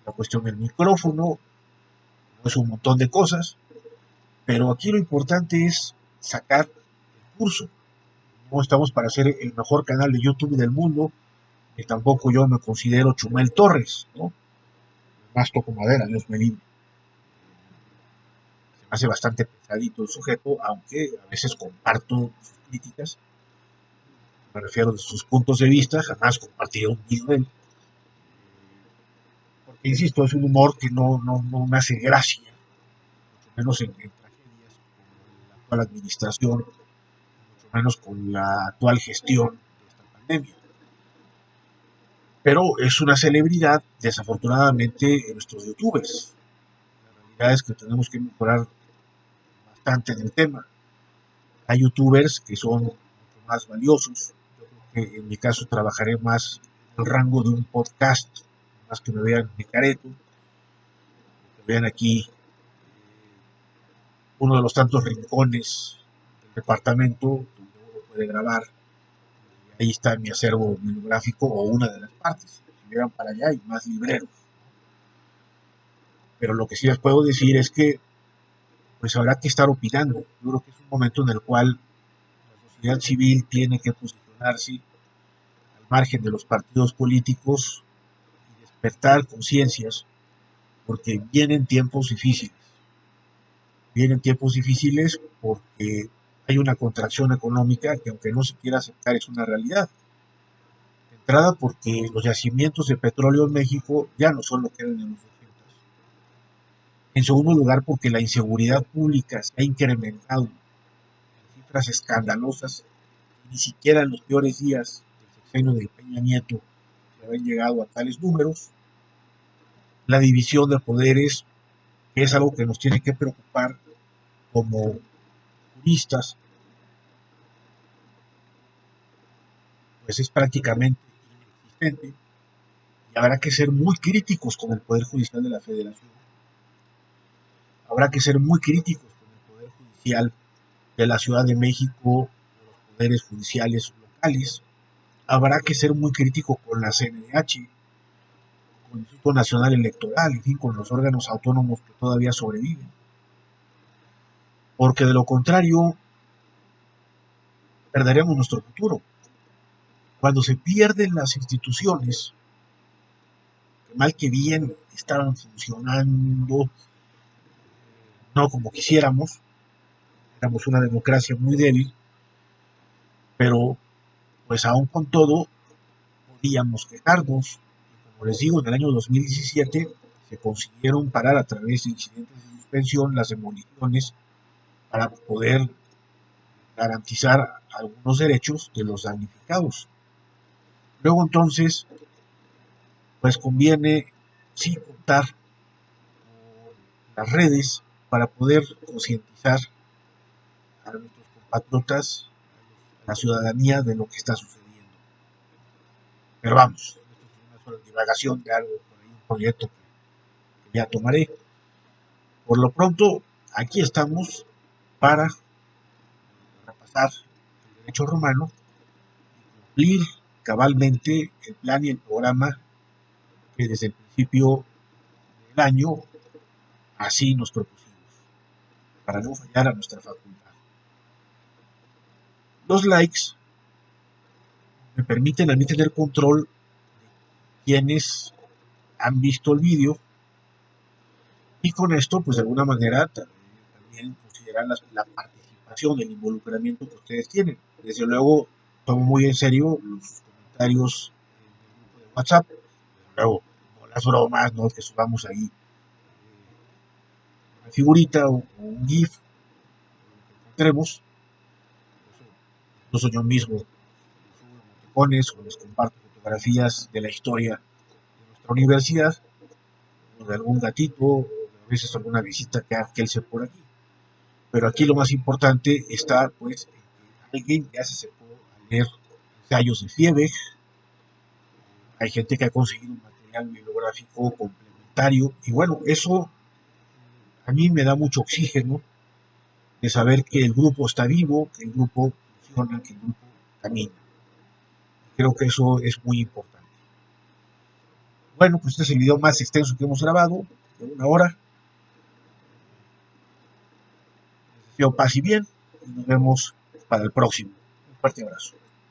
la cuestión del micrófono, es un montón de cosas, Pero aquí lo importante es sacar el curso. No estamos para ser el mejor canal de YouTube del mundo, y tampoco yo me considero Chumel Torres, ¿no? Más toco madera, Dios me libre. Se me hace bastante pesadito el sujeto, aunque a veces comparto sus críticas, me refiero de sus puntos de vista, jamás compartiré un video de él, porque insisto, es un humor que no me hace gracia, mucho menos en tragedias como la actual administración, mucho menos con la actual gestión de esta pandemia. Pero es una celebridad, desafortunadamente, en nuestros youtubers. La realidad es que tenemos que mejorar bastante en el tema. Hay youtubers que son mucho más valiosos. Yo creo que en mi caso trabajaré más en el rango de un podcast, más que me vean de careto, que vean aquí uno de los tantos rincones del departamento donde uno puede grabar. Ahí está mi acervo bibliográfico o una de las partes. Si vieran para allá hay más libreros. Pero lo que sí les puedo decir es que pues habrá que estar opinando. Yo creo que es un momento en el cual la sociedad civil tiene que posicionarse al margen de los partidos políticos y despertar conciencias, porque vienen tiempos difíciles. Vienen tiempos difíciles porque hay una contracción económica que, aunque no se quiera aceptar, es una realidad. De entrada, porque los yacimientos de petróleo en México ya no son lo que eran en los 80. En segundo lugar, porque la inseguridad pública se ha incrementado en cifras escandalosas. Ni siquiera en los peores días del sexenio de Peña Nieto se habían llegado a tales números. La división de poderes, que es algo que nos tiene que preocupar como juristas, pues es prácticamente inexistente, y habrá que ser muy críticos con el Poder Judicial de la Federación. Habrá que ser muy críticos con el Poder Judicial de la Ciudad de México, de los poderes judiciales locales. Habrá que ser muy crítico con la CNDH, con el Instituto Nacional Electoral, en fin, con los órganos autónomos que todavía sobreviven. Porque de lo contrario, perderemos nuestro futuro. Cuando se pierden las instituciones, que mal que bien estaban funcionando, no como quisiéramos, éramos una democracia muy débil, pero pues aún con todo podíamos quejarnos. Como les digo, en el año 2017 se consiguieron parar a través de incidentes de suspensión las demoliciones para poder garantizar algunos derechos de los damnificados. Luego entonces, pues conviene sí contar con las redes para poder concientizar a nuestros compatriotas, a la ciudadanía de lo que está sucediendo. Pero vamos, esto es una sola divagación de algo, por ahí, un proyecto que ya tomaré. Por lo pronto, aquí estamos para repasar el derecho romano y cumplir cabalmente el plan y el programa que desde el principio del año así nos propusimos, para no fallar a nuestra facultad. Los likes me permiten a mí tener control de quienes han visto el vídeo, y con esto, pues de alguna manera, también considerar la participación, el involucramiento que ustedes tienen. Desde luego, tomo muy en serio los comentarios en el grupo de WhatsApp. Desde luego, no las bromas, no que subamos ahí una figurita o un GIF, que encontremos. Incluso yo mismo subo emoticones o les comparto fotografías de la historia de nuestra universidad, o de algún gatito, o de a veces alguna visita que él se por aquí. Pero aquí lo más importante está, pues, en que alguien ya se acercó a leer ensayos de Fiebig. Hay gente que ha conseguido un material bibliográfico complementario, y bueno, eso a mí me da mucho oxígeno de saber que el grupo está vivo, que el grupo funciona, que el grupo camina. Creo que eso es muy importante. Bueno, pues este es el video más extenso que hemos grabado, de 1 hora. deseo paz y bien y nos vemos para el próximo. Un fuerte abrazo.